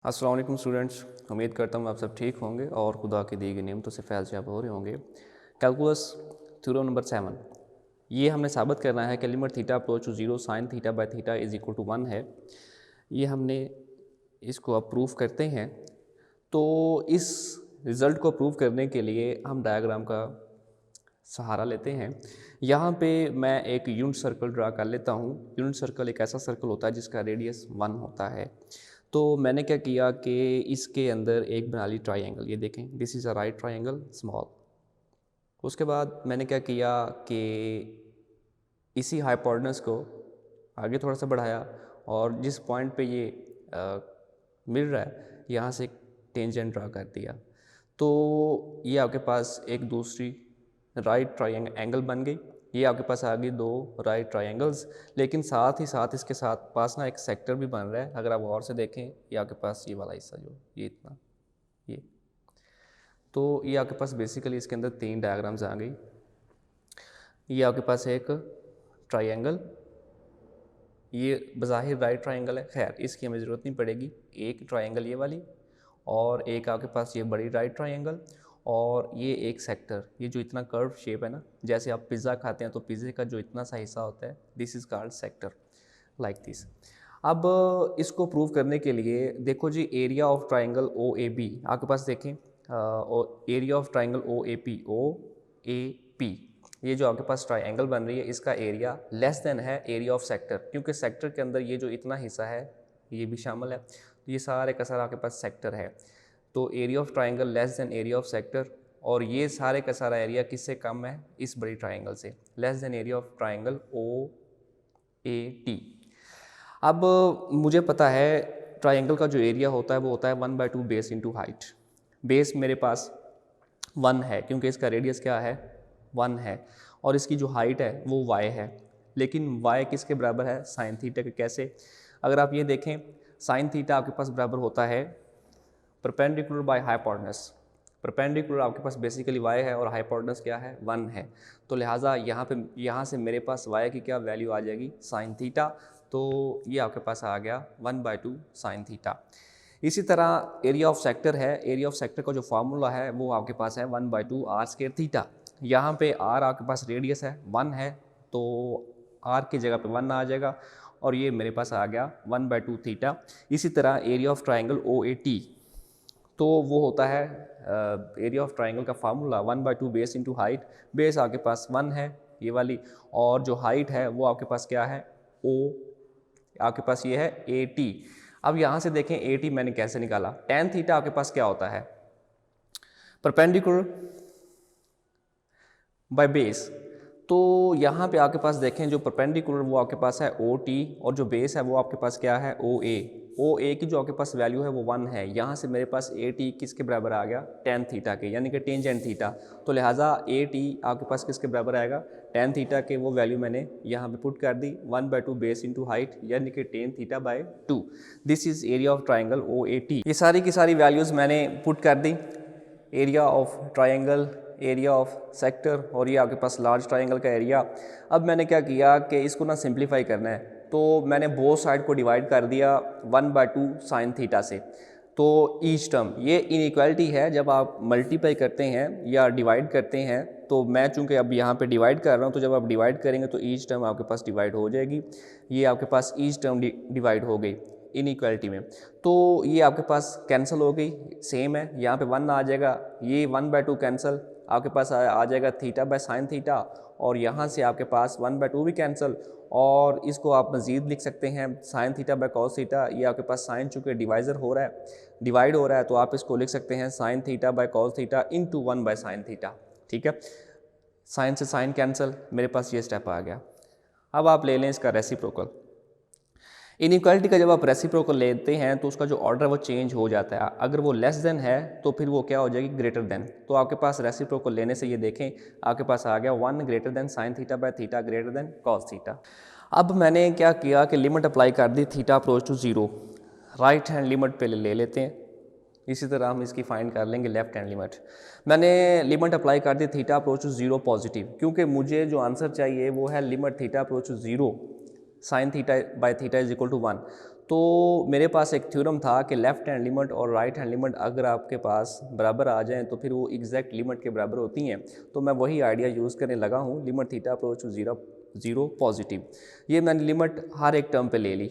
अस्सलाम वालेकुम स्टूडेंट्स, उम्मीद करता हूँ आप सब ठीक होंगे और खुदा की दी गई नेमतों से फैज़ याब हो रहे होंगे। कैलकुलस थ्योरम नंबर 7, ये हमने साबित करना है कि limit theta approach to zero sine theta by theta is equal to 1 है। ये हमने इसको अब प्रूव करते हैं। तो इस रिज़ल्ट को प्रूव करने के लिए हम डायग्राम का सहारा लेते हैं। यहाँ पे मैं एक यूनिट सर्कल ड्रा कर लेता हूँ। यूनिट सर्कल एक ऐसा सर्कल होता है जिसका रेडियस 1 होता है। तो मैंने क्या किया कि इसके अंदर एक बना ली ट्राइंगल, ये देखें, this is a right triangle small. उसके बाद मैंने क्या किया कि इसी हाइपोटेनस को आगे थोड़ा सा बढ़ाया और जिस पॉइंट पे ये मिल रहा है यहाँ से एक टेंजेंट ड्रा कर दिया। तो ये आपके पास एक दूसरी राइट ट्राइंगल बन गई। ये आपके पास आ गई दो राइट ट्राइंगल्स, लेकिन साथ ही साथ इसके साथ पास ना एक सेक्टर भी बन रहा है। अगर आप गौर से देखें, ये आपके पास ये वाला हिस्सा जो ये इतना ये, तो ये आपके पास बेसिकली इसके अंदर तीन डायग्राम्स आ गई। ये आपके पास एक ट्राइंगल, ये बज़ाहिर राइट ट्राइंगल है, खैर इसकी हमें ज़रूरत नहीं पड़ेगी। एक ट्राइंगल ये वाली और एक आपके पास ये बड़ी राइट ट्राइंगल और ये एक सेक्टर, ये जो इतना कर्व शेप है ना, जैसे आप पिज़्ज़ा खाते हैं तो पिज़्ज़े का जो इतना सा हिस्सा होता है, this is called sector, like this. अब इसको प्रूव करने के लिए देखो जी, area of triangle O A B आपके पास देखें, area of triangle O A P, ये जो आपके पास ट्राइंगल बन रही है इसका एरिया लेस देन है एरिया ऑफ सेक्टर, क्योंकि सेक्टर के अंदर ये जो इतना हिस्सा है ये भी शामिल है, तो ये सारे का सारा आपके पास सेक्टर है। तो area of triangle less than area of sector, और ये सारे का सारा एरिया किससे कम है, इस बड़ी ट्राइंगल से, less than area of triangle O A T. अब मुझे पता है ट्राइंगल का जो एरिया होता है वो होता है 1/2 बेस इंटू हाइट। बेस मेरे पास 1 है क्योंकि इसका रेडियस क्या है, 1 है, और इसकी जो हाइट है वो y है। लेकिन y किसके बराबर है, साइन थीटा के। कैसे, अगर आप ये देखें, साइन थीटा आपके पास बराबर होता है परपेंडिकुलर बाय हाइपोटेनस। परपेंडिकुलर आपके पास बेसिकली y है और हाइपोटेनस क्या है, 1 है। तो लिहाजा यहाँ से मेरे पास y की क्या वैल्यू आ जाएगी, साइन थीटा। तो ये आपके पास आ गया 1/2 साइन थीटा। इसी तरह एरिया ऑफ सेक्टर है, एरिया ऑफ सेक्टर का जो फार्मूला है वो आपके पास है 1/2 आर स्क्वायर थीटा। यहाँ पे आर आपके पास रेडियस है, 1 है, तो आर की जगह पे 1 आ जाएगा और ये मेरे पास आ गया 1/2 थीटा। इसी तरह area of triangle O A T, तो वो होता है एरिया ऑफ ट्राइंगल का formula 1/2 base into height. Base आपके पास 1 है ये वाली, और जो हाइट है वो आपके पास क्या है, ओ, आपके पास ये है ए टी। अब यहाँ से देखें ए टी मैंने कैसे निकाला, टेन थीटा आपके पास क्या होता है, परपेंडिकुलर बाय बेस। तो यहाँ पे आपके पास देखें जो परपेंडिकुलर वो आपके पास है ओ टी, और जो बेस है वो आपके पास क्या है, ओ ए की जो आपके पास वैल्यू है वो 1 है। यहाँ से मेरे पास ए टी किसके बराबर आ गया, टेन थीटा के, यानी कि टेंजेंट थीटा। तो लिहाजा ए टी आपके पास किसके बराबर आएगा, टेन थीटा के। वो वैल्यू मैंने यहाँ पे पुट कर दी 1/2 बेस इंटू हाइट, यानी कि tan theta by 2। This is area of triangle O A T. ये सारी की सारी वैल्यूज़ मैंने पुट कर दी, area of triangle, area of sector, और ये आपके पास लार्ज ट्राइंगल का एरिया। अब मैंने क्या किया कि इसको ना सिंप्लीफाई करना है, तो मैंने बोथ साइड को डिवाइड कर दिया 1/2 साइन थीटा से। तो ईच टर्म, ये इनइक्वालिटी है, जब आप मल्टीप्लाई करते हैं या डिवाइड करते हैं, तो मैं चूँकि अब यहाँ पे डिवाइड कर रहा हूँ, तो जब आप डिवाइड करेंगे तो ईच टर्म आपके पास डिवाइड हो जाएगी। ये आपके पास ईच टर्म डिवाइड हो गई इनइक्वालिटी में, तो ये आपके पास कैंसिल हो गई, सेम है, यहाँ पे 1 आ जाएगा, ये 1/2 कैंसिल, आपके पास आ जाएगा थीटा बाय साइन थीटा, और यहाँ से आपके पास 1/2 भी कैंसिल, और इसको आप मज़ीद लिख सकते हैं sign theta by cos theta. ये आपके पास साइन चूँकि डिवाइज़र हो रहा है, डिवाइड हो रहा है, तो आप इसको लिख सकते हैं sign theta by cos theta into 1 by sine theta. ठीक है, साइन से साइन कैंसिल, मेरे पास ये स्टेप आ गया। अब आप ले लें इसका रेसिप्रोकल। इनइक्वालिटी का जब आप रेसिप्रोकल लेते हैं तो उसका जो ऑर्डर है वो चेंज हो जाता है। अगर वो लेस देन है तो फिर वो क्या हो जाएगी, ग्रेटर देन। तो आपके पास रेसिप्रोकल लेने से ये देखें आपके पास आ गया 1 greater than sine theta by theta greater than cos theta. अब मैंने क्या किया कि लिमिट अप्लाई कर दी theta approach to 0, right hand limit पे ले लेते हैं। इसी तरह हम इसकी फाइंड कर लेंगे लेफ्ट हैंड लिमिट। मैंने लिमिट अप्लाई कर दी थीटा अप्रोच टू 0 पॉजिटिव, क्योंकि मुझे जो आंसर चाहिए वो है limit theta approach to 0 sine theta by theta is equal to 1। तो मेरे पास एक थ्योरम था कि लेफ़्ट हैंड लिमिट और राइट हैंड लिमिट अगर आपके पास बराबर आ जाएँ तो फिर वो एग्जैक्ट लिमिट के बराबर होती हैं। तो मैं वही आइडिया यूज़ करने लगा हूँ, limit theta approach to zero positive. ये मैंने लिमिट हर एक टर्म पे ले ली,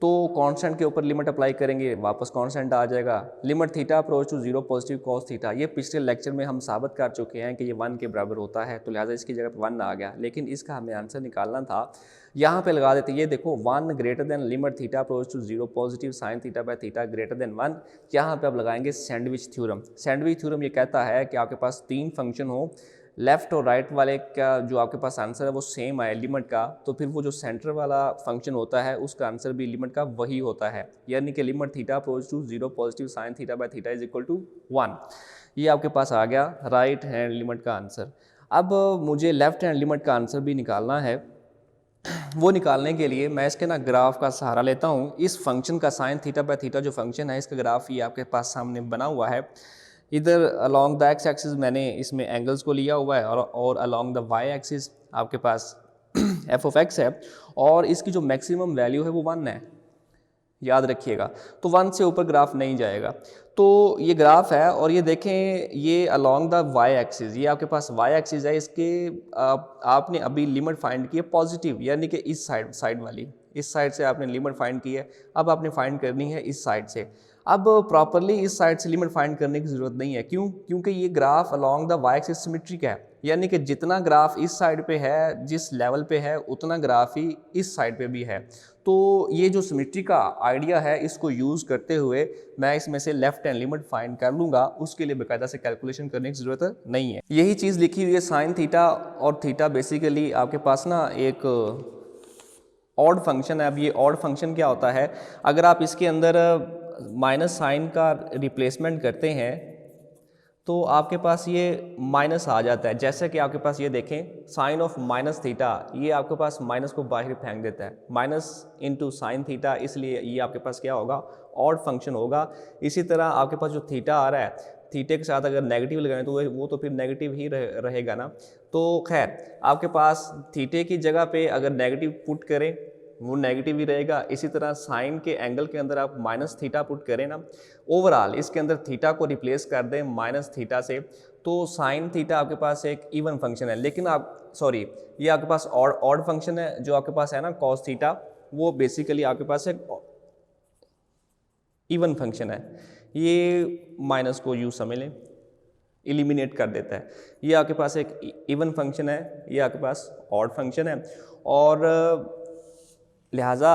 तो कांस्टेंट के ऊपर लिमिट अप्लाई करेंगे, वापस कांस्टेंट आ जाएगा। Limit theta approach to zero positive cos theta, ये पिछले लेक्चर में हम साबित कर चुके हैं कि ये 1 के बराबर होता है, तो लिहाजा इसकी जगह पर 1 आ गया। लेकिन इसका हमें आंसर निकालना था, यहाँ पे लगा देते, ये देखो 1 greater than limit theta approach to zero positive sine theta by theta greater than 1। यहाँ पे अब लगाएंगे सैंडविच थ्योरम। सैंडविच थ्योरम ये कहता है कि आपके पास 3 फंक्शन हो, लेफ़्ट और राइट वाले का जो आपके पास आंसर है वो सेम आए लिमिट का, तो फिर वो जो सेंटर वाला फंक्शन होता है उसका आंसर भी लिमिट का वही होता है, यानी कि limit theta approach to zero positive sine theta by theta is equal to 1। ये आपके पास आ गया राइट हैंड लिमिट का आंसर। अब मुझे लेफ़्ट हैंड लिमिट का आंसर भी निकालना है। वो निकालने के लिए मैं इसके ना ग्राफ का सहारा लेता हूँ। इस फंक्शन का साइन थीटा बाय थीटा जो फंक्शन है, इसका ग्राफ ये आपके पास सामने बना हुआ है। इधर अलॉन्ग द एक्स एक्सिस मैंने इसमें एंगल्स को लिया हुआ है और अलॉन्ग द वाई एक्सिस आपके पास एफ ऑफ एक्स है, और इसकी जो मैक्सिमम वैल्यू है वो 1 है, याद रखिएगा। तो 1 से ऊपर ग्राफ नहीं जाएगा। तो ये ग्राफ है और ये देखें, ये अलॉन्ग द वाई एक्सिस, ये आपके पास वाई एक्सिस है, इसके आपने अभी लिमिट फाइंड की है पॉजिटिव, यानी कि इस साइड वाली, इस साइड से आपने लिमिट फाइंड की है। अब आपने फाइंड करनी है इस साइड से। अब प्रॉपरली इस साइड से लिमिट फाइंड करने की ज़रूरत नहीं है, क्यों? क्योंकि ये graph along the y axis symmetric है, यानी कि जितना ग्राफ इस साइड पे है, जिस लेवल पे है, उतना ग्राफ ही इस साइड पे भी है। तो ये जो सिमेट्री का आइडिया है, इसको यूज़ करते हुए मैं इसमें से लेफ्ट हैंड लिमिट फाइंड कर लूँगा। उसके लिए बाकायदा से कैलकुलेशन करने की ज़रूरत नहीं है। यही चीज़ लिखी हुई है साइन थीटा और थीटा बेसिकली आपके पास ना एक ऑड फंक्शन है। अब ये ऑड फंक्शन क्या होता है, अगर आप इसके अंदर माइनस साइन का रिप्लेसमेंट करते हैं तो आपके पास ये माइनस आ जाता है। जैसे कि आपके पास ये देखें, साइन ऑफ माइनस थीटा, ये आपके पास माइनस को बाहर फेंक देता है, माइनस इंटू साइन थीटा, इसलिए ये आपके पास क्या होगा, ऑड फंक्शन होगा। इसी तरह आपके पास जो थीटा आ रहा है, थीटे के साथ अगर नेगेटिव लगाएं तो वो तो फिर नेगेटिव ही रहेगा ना। तो खैर आपके पास थीटे की जगह पे अगर नेगेटिव पुट करें वो नेगेटिव ही रहेगा। इसी तरह साइन के एंगल के अंदर आप माइनस थीटा पुट करें ना, ओवरऑल इसके अंदर थीटा को रिप्लेस कर दें माइनस थीटा से, तो साइन थीटा आपके पास एक इवन फंक्शन है। लेकिन आप सॉरी, ये आपके पास ऑड फंक्शन है जो आपके पास है ना कॉस थीटा, वो बेसिकली आपके पास एक इवन फंक्शन है। ये माइनस को यूँ समझ लें, एलिमिनेट कर देता है। ये आपके पास एक इवन फंक्शन है, ये आपके पास ऑड फंक्शन है। और लिहाजा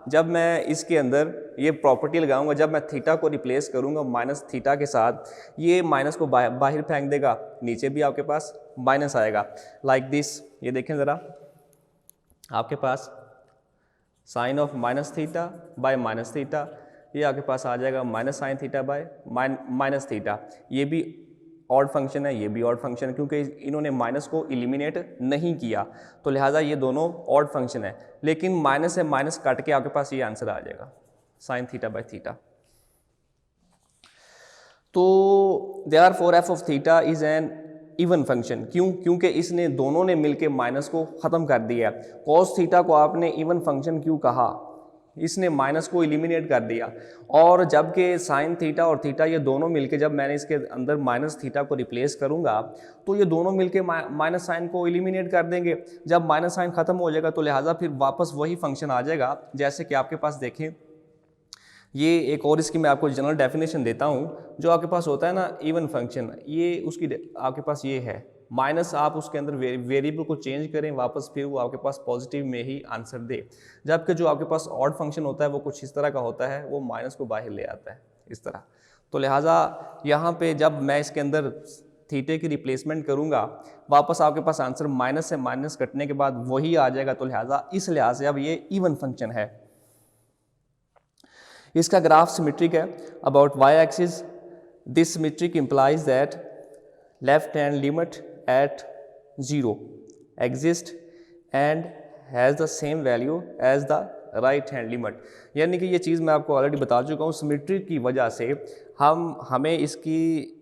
जब मैं इसके अंदर ये प्रॉपर्टी लगाऊंगा, जब मैं थीटा को रिप्लेस करूंगा माइनस थीटा के साथ, ये माइनस को बाहर फेंक देगा, नीचे भी आपके पास माइनस आएगा लाइक दिस। ये देखें ज़रा, आपके पास sine of minus theta by minus theta, ये आपके पास आ जाएगा minus sine theta by minus theta. ये भी ऑड फंक्शन है, ये भी ऑड फंक्शन है, क्योंकि इन्होंने माइनस को एलिमिनेट नहीं किया, तो लिहाजा ये दोनों ऑड फंक्शन है। लेकिन माइनस से माइनस काट के आपके पास ये आंसर आ जाएगा, साइन थीटा बाय थीटा। तो therefore F of theta is an even function. क्यों? क्योंकि इसने दोनों ने मिलकर माइनस को ख़त्म कर दिया। कॉस थीटा को आपने इवन फंक्शन क्यों कहा? इसने माइनस को एलिमिनेट कर दिया। और जबकि साइन थीटा और थीटा ये दोनों मिलके, जब मैंने इसके अंदर माइनस थीटा को रिप्लेस करूंगा तो ये दोनों मिलके माइनस साइन को एलिमिनेट कर देंगे। जब माइनस साइन खत्म हो जाएगा तो लिहाजा फिर वापस वही फंक्शन आ जाएगा। जैसे कि आपके पास देखें, ये एक और इसकी मैं आपको जनरल डेफिनेशन देता हूँ। जो आपके पास होता है ना इवन फंक्शन, ये उसकी आपके पास ये है, माइनस आप उसके अंदर वेरिएबल को चेंज करें वापस, फिर वो आपके पास पॉजिटिव में ही आंसर दे। जबकि जो आपके पास ऑड फंक्शन होता है वो कुछ इस तरह का होता है, वो माइनस को बाहर ले आता है इस तरह। तो लिहाजा यहाँ पे जब मैं इसके अंदर थीटे की रिप्लेसमेंट करूँगा, वापस आपके पास आंसर माइनस से माइनस कटने के बाद वही आ जाएगा। तो लिहाजा इस लिहाज से अब ये इवन फंक्शन है। इसका ग्राफ सिमेट्रिक है about y axis. This symmetric implies that left hand limit at 0 exist and has the same value as the right hand limit। यानी कि ये चीज़ मैं आपको ऑलरेडी बता चुका हूँ, सिमेट्री की वजह से हमें इसकी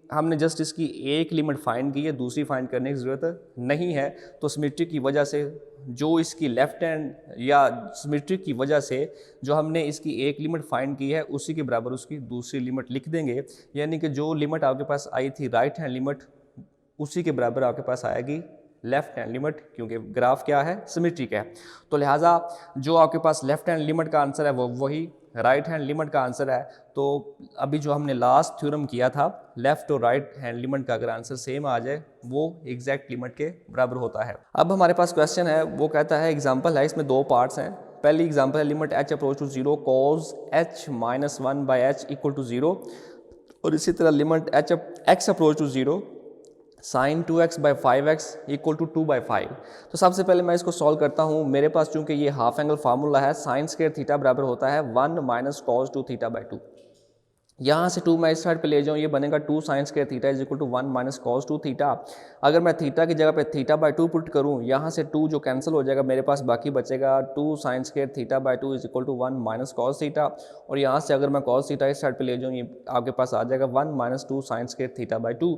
हमने जस्ट इसकी एक लिमिट फाइंड की है, दूसरी फाइंड करने की ज़रूरत नहीं है। तो सिमेट्री की वजह से जो इसकी लेफ्ट हैंड या सिमेट्री की वजह से जो हमने इसकी एक लिमिट फाइंड की है उसी के बराबर उसकी दूसरी लिमिट लिख देंगे, यानी कि जो लिमिट आपके पास आई थी राइट हैंड लिमिट उसी के बराबर आपके पास आएगी लेफ्ट हैंड लिमिट, क्योंकि ग्राफ क्या है, सिमेट्रिक है। तो लिहाजा जो आपके पास लेफ्ट हैंड लिमिट का आंसर है वो वही राइट हैंड लिमिट का आंसर है। तो अभी जो हमने लास्ट थ्योरम किया था लेफ्ट और राइट हैंड लिमिट का अगर आंसर सेम आ जाए वो एग्जैक्ट लिमिट के बराबर होता है। अब हमारे पास क्वेश्चन है, वो कहता है एग्जांपल है, इसमें दो पार्ट्स हैं। पहली एग्जांपल है limit h approach to 0 cos h minus 1 by h equal to 0, और इसी तरह limit x approach to 0 sin 2x by 5x equal to 2 by 5। तो सबसे पहले मैं इसको सॉल्व करता हूँ। मेरे पास चूंकि ये हाफ एंगल फार्मूला है, साइन स्क्वायर थीटा बराबर होता है 1 माइनस कॉस 2 थीटा बाई 2। यहाँ से 2 मैं इस साइड पे ले जाऊँ, ये बनेगा 2 sine square theta is equal to 1 minus cos 2 theta. अगर मैं थीटा की जगह पे थीटा बाई 2 पुट करूँ, यहाँ से 2 जो कैंसिल हो जाएगा, मेरे पास बाकी बचेगा 2 sine square theta by 2 is equal to 1 minus cos theta. और यहाँ से अगर मैं कॉस थीटा इस साइड पे ले जाऊँ, ये आपके पास आ जाएगा 1 minus 2 sine square theta by 2।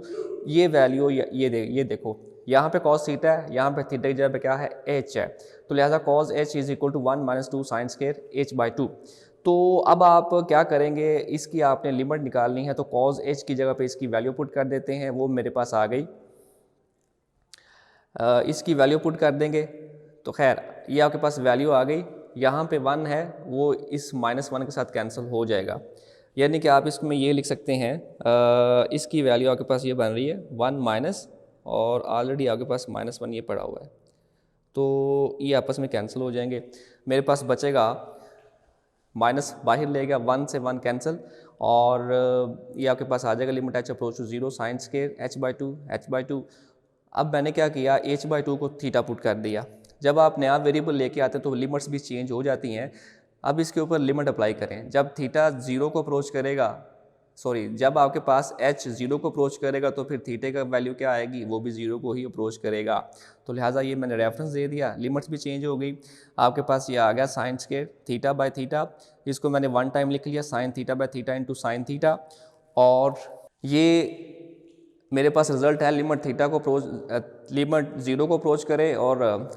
ये वैल्यू ये देखो, यहाँ पे कॉस थीटा है, यहाँ पे थीटा की जगह पे क्या है, एच है। तो लिहाजा cos h is equal to 1 minus 2 sine square h by 2। तो अब आप क्या करेंगे, इसकी आपने लिमिट निकालनी है, तो कॉस एच की जगह पे इसकी वैल्यू पुट कर देते हैं, वो मेरे पास आ गई। इसकी वैल्यू पुट कर देंगे तो खैर ये आपके पास वैल्यू आ गई। यहाँ पे 1 है, वो इस -1 के साथ कैंसिल हो जाएगा, यानी कि आप इसमें ये लिख सकते हैं, इसकी वैल्यू आपके पास ये बन रही है 1 माइनस, और ऑलरेडी आपके पास -1 ये पड़ा हुआ है, तो ये आपस में कैंसिल हो जाएंगे। मेरे पास बचेगा माइनस बाहर ले गया, 1 से 1 कैंसिल, और ये आपके पास आ जाएगा limit h approach to 0 sine square h by 2। अब मैंने क्या किया, h बाई 2 को थीटा पुट कर दिया। जब आप नया वेरिएबल लेके आते हैं तो लिमिट्स भी चेंज हो जाती हैं। अब इसके ऊपर लिमिट अप्लाई करें, जब थीटा 0 को अप्रोच करेगा, जब आपके पास h 0 को अप्रोच करेगा तो फिर थीटे का वैल्यू क्या आएगी, वो भी 0 को ही अप्रोच करेगा। तो लिहाजा ये मैंने रेफरेंस दे दिया, लिमिट्स भी चेंज हो गई। आपके पास ये आ गया sign square theta by theta, इसको मैंने 1 टाइम लिख लिया, sine theta by theta into sine theta. और ये मेरे पास रिजल्ट है, लिमिट थीटा को लिमिट 0 को अप्रोच करे और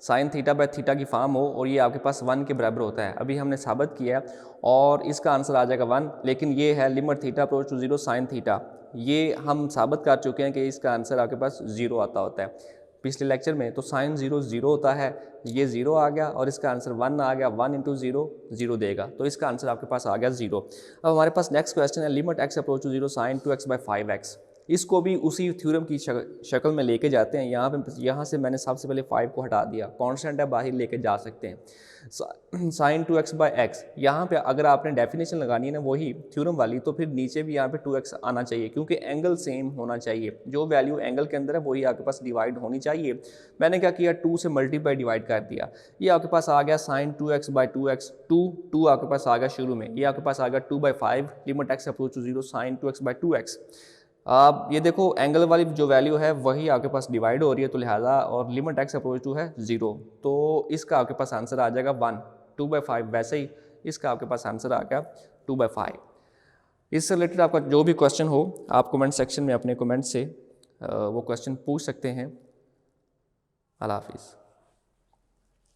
साइन थीटा बाई थीटा की फॉर्म हो, और ये आपके पास 1 के बराबर होता है। अभी हमने साबित किया है और इसका आंसर आ जाएगा 1, लेकिन ये है limit theta approach to 0 sine theta, ये हम साबित कर चुके हैं कि इसका आंसर आपके पास 0 आता होता है पिछले लेक्चर में। तो साइन 0 0 होता है, ये 0 आ गया, और इसका आंसर 1 आ गया, 1 इंटू 0 0 देगा, तो इसका आंसर आपके पास आ गया 0। अब हमारे पास नेक्स्ट क्वेश्चन है, limit x approach to 0 sine 2x by 5x। इसको भी उसी थ्योरम की शक्ल में लेके जाते हैं। यहाँ से मैंने सबसे पहले 5 को हटा दिया, कांस्टेंट है, बाहर लेके जा सकते हैं। साइन 2x बाई एक्स, यहाँ पे अगर आपने डेफिनेशन लगानी है ना वही थ्योरम वाली, तो फिर नीचे भी यहाँ पे 2x आना चाहिए, क्योंकि एंगल सेम होना चाहिए। जो वैल्यू एंगल के अंदर है वही आपके पास डिवाइड होनी चाहिए। मैंने क्या किया, 2 से मल्टीप्लाई डिवाइड कर दिया, ये आपके पास आ गया साइन 2x बाई 2x, 2 आपके पास आ गया शुरू में, ये आपके पास आ गया 2 by 5 limit x approach to 0 sine 2x by 2x। आप ये देखो एंगल वाली जो वैल्यू है वही आपके पास डिवाइड हो रही है, तो लिहाजा और लिमिट x अप्रोच टू है 0, तो इसका आपके पास आंसर आ जाएगा 1। 2 बाई 5, वैसे ही इसका आपके पास आंसर आ गया 2 बाई 5। इससे रिलेटेड आपका जो भी क्वेश्चन हो आप कमेंट सेक्शन में अपने कमेंट से वो क्वेश्चन पूछ सकते हैं। अल्लाह हाफिज़।